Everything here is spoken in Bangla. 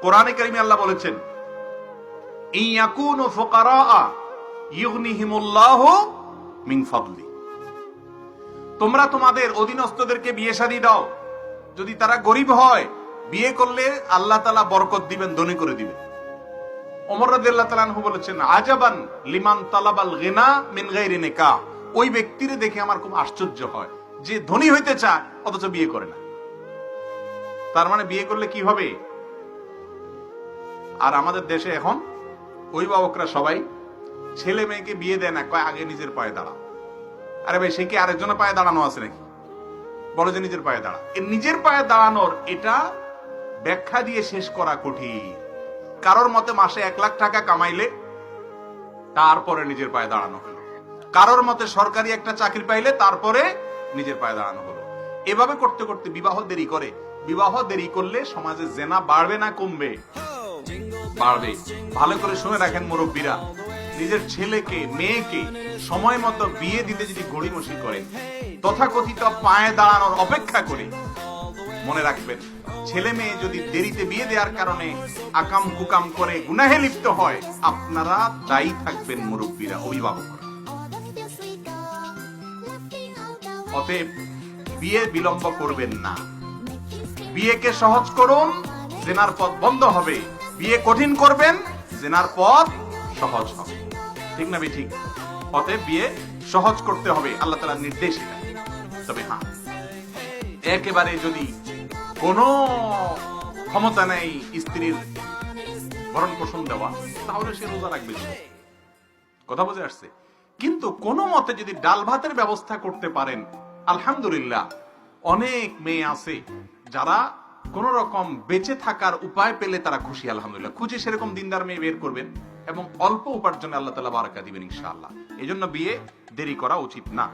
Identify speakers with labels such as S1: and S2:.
S1: কোরআনে কারিমে আল্লাহ বলেছেন, ইয়াকুনু ফুকারা ইউগনিহিমুল্লাহু মিন ফাদলি। তোমরা তোমাদের অধীনস্থদেরকে বিয়ে শাদী দাও, যদি তারা গরিব হয় বিয়ে করলে আল্লাহ তাআলা বরকত দিবেন, ধনী করে দিবেন। ওমর রাদিয়াল্লাহু তাআলা আনহু বলেছেন, আজাবান লিমান তালাবাল গিনা মিন গায়রি নিকাহ। ওই ব্যক্তিরে দেখে আমার খুব আশ্চর্য হয় যে ধনী হইতে চায় অথচ বিয়ে করে না। তার মানে বিয়ে করলে কি হবে? আর আমাদের দেশে এখন অভিভাবকরা সবাই ছেলে মেয়েকে বিয়ে দেয় না, কয় আগে নিজের পায়ে দাঁড়া। আরে ভাই, সে কি আরেকজনের পায়ে দাঁড়ানো আছে নাকি? বলো যে নিজের পায়ে দাঁড়া। এই নিজের পায়ে দাঁড়ানোর এটা ব্যাখ্যা দিয়ে শেষ করা কঠিন। কারোর মতে মাসে 1 লাখ টাকা কামাইলে তারপরে নিজের পায়ে দাঁড়ানো হলো, কারোর মতে সরকারি একটা চাকরি পাইলে তারপরে নিজের পায়ে দাঁড়ানো হলো। এভাবে করতে করতে বিবাহ দেরি করে। বিবাহ দেরি করলে সমাজে জেনা বাড়বে না কমবে? বাড়বে। ভালো করে শুনে রাখেন মুরব্বীরা, নিজের ছেলেকে মেয়েকে সময় মতো বিয়ে দিতে যদি গড়িমসি করেন, তথাকথিত পায়ে দাঁড়ানোর অপেক্ষা করে, মনে রাখবেন ছেলে মেয়ে যদি দেরিতে বিয়ে দেওয়ার কারণে আকাম কুকাম করে গুনাহে লিপ্ত হয়, আপনারা দায়ী থাকবেন মুরব্বীরা, অভিভাবকরা। অতএব বিয়ে বিলম্ব করবেন না। বিয়েকে সহজ করুন, জেনার পথ বন্ধ হবে। বিয়ে কঠিন করবেন, জেনার পথ সহজ হবে। ঠিক না ঠিক? অতএব বিয়ে সহজ করতে হবে, আল্লাহ তাআলার নির্দেশ এটা। তবে হ্যাঁ, একেবারে যদি কোনো ক্ষমতা নেই স্ত্রীর ভরণ পোষণ দেওয়া, তাহলে সে রোজা রাখবে। কথা বুঝে আসছে? কিন্তু কোনো মতে যদি ডাল ভাতের ব্যবস্থা করতে পারেন, আলহামদুলিল্লাহ। অনেক মেয়ে আছে যারা কোন রকম বেঁচে থাকার উপায় পেলে তারা খুশি, আলহামদুলিল্লাহ। খুঁজে সেরকম দিনদার মেয়ে বের করবেন এবং অল্প উপার্জনে আল্লাহ তাআলা বারাকা দিবেন ইনশাআল্লাহ। এজন্য বিয়ে দেরি করা উচিত না।